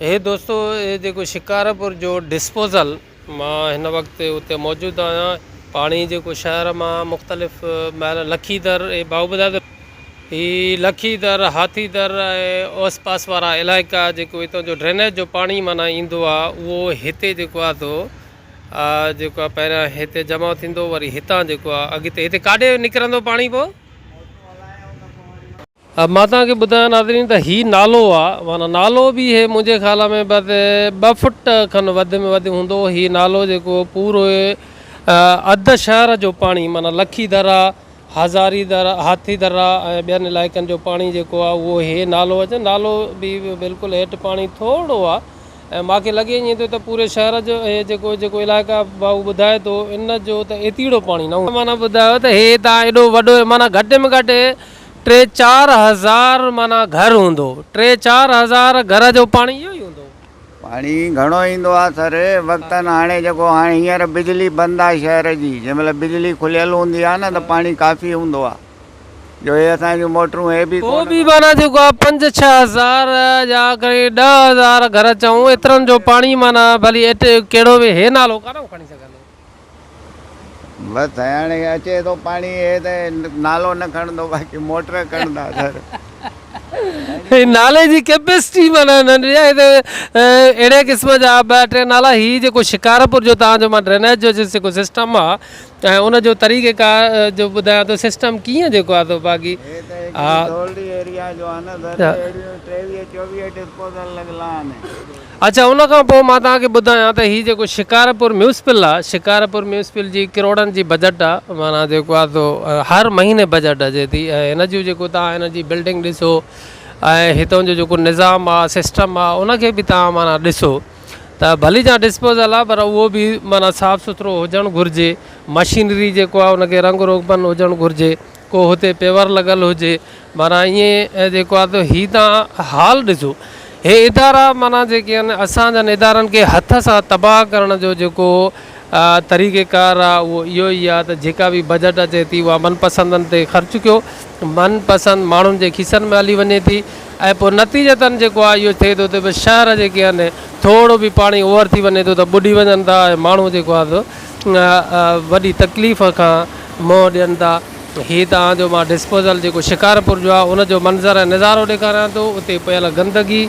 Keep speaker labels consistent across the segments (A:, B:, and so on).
A: हे दोस्तों, ये जेको शिकारपुर जो डिस्पोज़ल मां हिन वक़्तु उते मौजूदु आहियां। पाणी जेको शहर मां मुख़्तलिफ़ महिल लखीदर ऐं भाऊ ॿुधायो त हीअ लखीदर हाथीदर ऐं आस पास वारा इलाइक़ा जेको हितां जो ड्रेनेज जो पाणी माना ईंदो आहे उहो हिते जेको आहे जेको आहे पहिरियां हिते जमा थींदो, वरी हितां जेको आहे अॻिते हिते काॾे निकिरंदो पाणी पोइ। मां तव्हांखे ॿुधायां नाज़रीन त हीउ नालो आहे, माना नालो बि इहे मुंहिंजे ख़्याल में बसि 2 फुट खनि वधि में वधि हूंदो। हीउ नालो जेको पूरो अधु शहर जो पाणी माना लखीदर आहे, हज़ारीदर, हाथीदर आहे ऐं ॿियनि इलाइक़नि जो पाणी जेको आहे उहो इहे नालो अचे। नालो बि बिल्कुलु हेठि पाणी थोरो आहे ऐं मूंखे लॻे ईअं थो त पूरे शहर जो जेको जेको इलाइक़ा भाऊ ॿुधाए थो इन जो त एतिरो पाणी न माना ॿुधायो त हे तव्हां एॾो वॾो माना घटि में घटि 3-4 हज़ार माना घर हूंदो। 3-4 हज़ार घर जो पाणी इहो ई हूंदो।
B: पाणी घणो ईंदो आहे सर वक़्तनि। हाणे जेको हाणे हींअर बिजली बंदि आहे शहर जी, जंहिं महिल बिजली खुलियल हूंदी आहे न त पाणी काफ़ी हूंदो आहे। जो हे असांजूं मोटरूं हे बि
A: माना जेको आहे 5-6 हज़ार या करे 10 हज़ार घर चऊं एतिरनि जो पाणी माना भली एटे कहिड़ो बि हे नालो कान खणी सघंदो।
B: बसि हाणे अचे थो पाणी, हे त नालो न खणंदो, बाक़ी मोटर खणंदा सर।
A: नाले जी कैपेसिटी माना नंढी आहे त अहिड़े क़िस्म जा 2-3 नाला। हीअ जेको शिकारपुर जो तव्हांजो मां ड्रेनेज जो जेको सिस्टम आहे ऐं उनजो तरीक़ेकार जो ॿुधायां थो सिस्टम कीअं जेको आहे बाक़ी
B: एरिया जो आहे न सर, 23-24 डिस्पोजल लॻल आहिनि।
A: अच्छा, उन खां पोइ मां तव्हांखे ॿुधायां त हीअ जेको शिकारपुर म्यूनिसिपल आहे, शिकारपुर म्यूनिसिपल जी करोड़नि जी बजट आहे माना जेको आहे हर महीने बजट अचे थी ऐं हिन जूं जेको तव्हां हिन जी बिल्डिंग ॾिसो ऐं हितां जो जेको निज़ाम आहे सिस्टम आहे उनखे बि तव्हां माना ॾिसो त भली जा डिस्पोज़ल आहे पर उहो बि माना साफ़ु सुथिरो हुजणु घुरिजे। मशीनरी जेको आहे उनखे रंग रोगन हुजणु घुरिजे, को हुते पेवर लॻल हुजे। माना ईअं जेको आहे त हीअ तव्हां हाल ॾिसो। हे इदारा माना जेके आहिनि असांजनि इदारनि खे हथ सां तबाह करण जो जेको तरीक़ेकार आहे उहो इहो ई आहे त जेका बि बजट अचे थी उहा मनपसंदनि ते ख़र्चु कयो, मनपसंदि माण्हुनि जे खीसनि में हली वञे थी ऐं पोइ नतीजतन जेको आहे इहो थिए थो त भई शहर जेके आहिनि थोरो बि पाणी ओवर थी वञे थो त ॿुॾी वञनि था ऐं माण्हू जेको आहे वॾी तकलीफ़ खां मुंहुं ॾियनि था। हीअ तव्हांजो मां डिस्पोज़ल जेको शिकारपुर जो आहे उनजो मंज़र ऐं नज़ारो ॾेखारियां थो। उते पियल गंदगी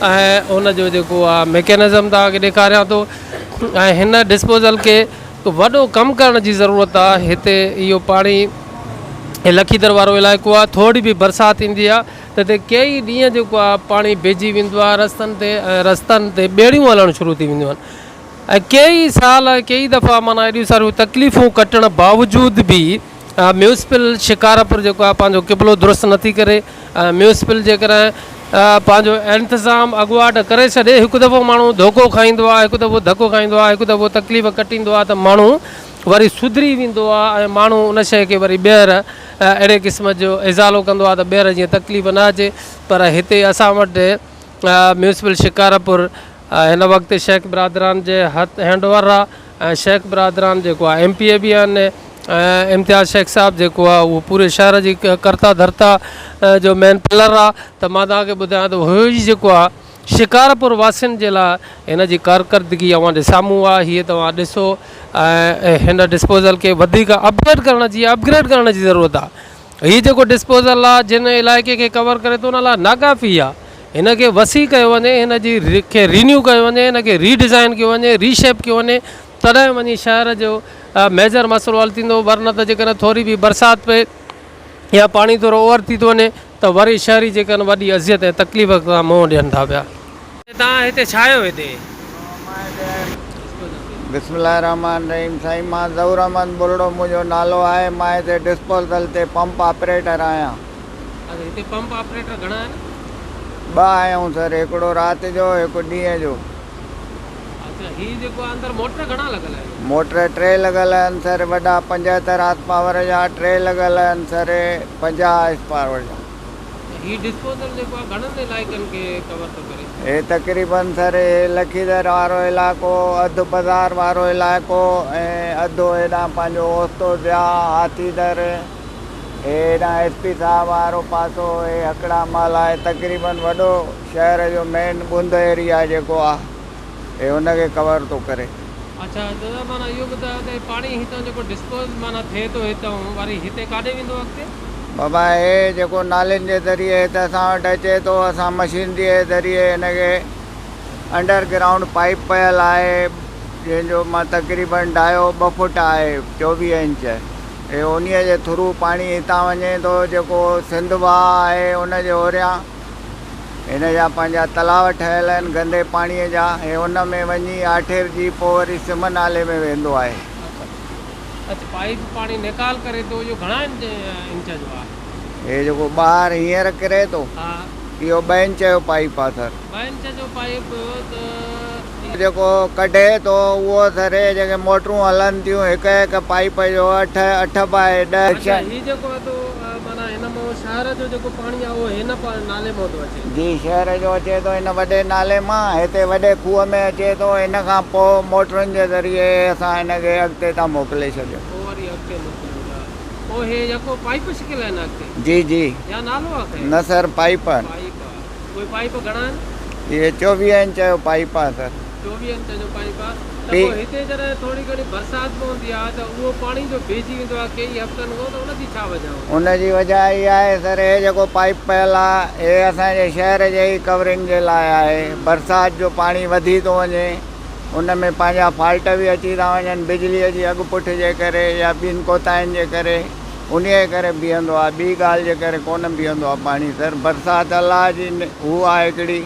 A: ऐं उनजो जेको आहे मैकेनिज़म तव्हांखे ॾेखारियां थो ऐं हिन डिस्पोज़ल खे वॾो कमु करण जी ज़रूरत आहे। हिते इहो पाणी लखीदर वारो इलाइक़ो आहे, थोरी बि बरसाति ईंदी आहे त हिते कई ॾींहं जेको आहे पाणी भीजी वेंदो आहे रस्तनि ते ॿेड़ियूं हलणु शुरू थी वेंदियूं आहिनि ऐं कई साल कई दफ़ा माना एॾियूं सारियूं तकलीफ़ूं कटण बावजूदि बि म्यूनिसिपल शिकारपुर जेको आहे पंहिंजो क़िबलो दुरुस्त नथी करे। म्यूनिसिपल जेकॾहिं पंहिंजो इंतिज़ाम अॻुवाट करे छॾे, हिकु दफ़ो माण्हू धोखो खाईंदो आहे, हिकु दफ़ो धको खाईंदो आहे, हिकु दफ़ो तकलीफ़ कटींदो आहे त माण्हू वरी सुधरी वेंदो आहे ऐं माण्हू उन शइ खे वरी ॿीहर अहिड़े क़िस्म जो इज़ालो कंदो आहे त ॿीहर जीअं तकलीफ़ न अचे। पर हिते असां वटि म्यूनिसिपल शिकारपुर हिन वक़्तु शेख बिरादरान जे हैंडओवर आहे ऐं शेख बिरादरान जेको आहे MPA बि आहिनि ऐं इम्तियाज़ शेख साहब जेको आहे उहो पूरे शहर जी कर्ता धर्ता जो मेन पिलर आहे। त मां तव्हांखे ॿुधायां त उहो ई जेको आहे शिकारपुर वासियुनि जे लाइ हिन जी कारकर्दगी अव्हां जे साम्हूं आहे। हीअ तव्हां ॾिसो ऐं हिन डिस्पोज़ल खे वधीक अपग्रेड करण जी ज़रूरत आहे। हीअ जेको डिस्पोज़ल आहे जिन इलाइक़े खे कवर करे थो उन लाइ नाकाफ़ी आहे। हिन खे वसी कयो वञे, हिन जी खे रिन्यू कयो वञे, हिन खे रीडिज़ाइन कयो वञे, रीशेप कयो वञे, तॾहिं वञी शहर जो मेजर मसइलो हल थींदो। वरना त जेकॾहिं थोरी बि बरसाति पए या पाणी थोरो ओवर थी थो वञे त वरी शहरी जेके आहिनि वॾी अज़ियत ऐं तकलीफ़ खां मुंहुं ॾियनि था पिया। तव्हां हिते छा आहियो? हिते
B: बिस्मिल्लाह रहमान रहीम। साईं मां ज़हूर अहमद बुलड़ो मुंहिंजो नालो आहे। मां हिते डिस्पोज़ल ते पंप ऑपरेटर आहियां।
A: हिते पंप ऑपरेटर घणा आहिनि?
B: 2 आहियूं सर, हिकिड़ो राति जो हिकु ॾींहं जो।
A: हीअ जेको आहे अंदरि मोटर घणा लॻल आहिनि?
B: मोटर 3 लॻल आहिनि सर, वॾा 75 हार्स पावर जा 3 लॻल आहिनि सर, 50 हार्स पावर जा।
A: हीअ डिस्पोज़ल जेको आहे घणनि इलाइक़नि खे कवर थो करे?
B: हे तक़रीबन सर लखीदर वारो इलाइक़ो, अधु बाज़ार वारो इलाइक़ो ऐं अधु हेॾां पंहिंजो ओस्तो ॿिया हाथीदर हेॾां SP साहब वारो पासो हे हकड़ा माल आहे तक़रीबन वॾो शहर जो मेन बुंद एरिया जेको आहे हे हुनखे कवर थो करे।
A: अच्छा दादा माना इहो ॿुधायो त पाणी हितां जेको डिस्पोज माना थिए थो हितां वरी हिते काॾे वेंदो अॻिते?
B: बाबा हे जेको नालियुनि जे ज़रिए हिते असां वटि अचे थो, असां मशीनरी जे ज़रिए हिनखे अंडरग्राउंड पाइप पयल आहे जंहिंजो मां तक़रीबन डायो 2 फुट आहे 24 इंच। हे उन्हीअ जे थ्रू पाणी हितां वञे थो, जेको सिंधवा आहे उनजे ओरियां हिन जा पंहिंजा तलाव ठहियल आहिनि गंदे पाणीअ जा, हे उन में वञी आठेरजी पोइ वरी सिम नाले में वेंदो आहे।
A: अच्छा पाइप पाणी निकाल करे थो, इहो घणा इंच जो आहे?
B: हे जेको ॿाहिरि हींअर किरे थो
A: हा
B: इहो 2 इंच जो पाइप आहे सर।
A: 2 इंच जो पाइप त
B: जेको कढे थो उहो सर जेके मोटरूं हलनि थियूं हिकु पाइप जो 8 बाय 10।
A: अच्छा हीउ जेको आहे तो माना हिन में शहर जो जेको पाणी आहे उहो हिन नाले मां थो अचे?
B: जी शहर जो अचे थो हिन वॾे नाले मां, हिते वॾे खूह में अचे थो, हिन खां पोइ मोटरुनि जे ज़रिए असां हिनखे अॻिते था मोकिले छॾियूं।
A: पोइ वरी अॻिते मोकिलियो पोइ हे जेको पाइप छिकियल आहिनि अॻिते?
B: जी जी
A: या नालो आहे?
B: न सर पाइप
A: पाइप आहे। उहे पाइप घणा आहिनि?
B: ये 24 इंच जो पाइप आहे सर।
A: 24 इंच जो पाइप आहे त पोइ हिते जॾहिं थोरी घणी बरसाति पवंदी आहे त उहो पाणी जो भीजी वेंदो आहे कई हफ़्तनि खां, त उनजी छा वजह आहे?
B: उनजी वजह इहा आहे सर हे जेको पाइप पयल आहे हे असांजे शहर जे ई कवरिंग जे लाइ आहे। बरसाति जो पाणी वधी थो वञे, उन में पंहिंजा फॉल्ट बि अची था वञनि बिजलीअ जी अॻुपुठ जे करे या ॿियनि कोताहिनि जे करे, उन्हीअ करे बीहंदो आहे, ॿी ॻाल्हि जे करे कोन बीहंदो आहे पाणी सर। बरसाति अलाह जी हू आहे हिकिड़ी,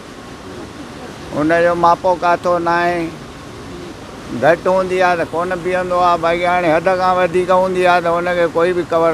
B: हुनजो मापो काथो न आहे, घटि हूंदी आहे त कोन बीहंदो आहे, बाक़ी हाणे हद खां वधीक हूंदी आहे त हुनखे कोई बि कवर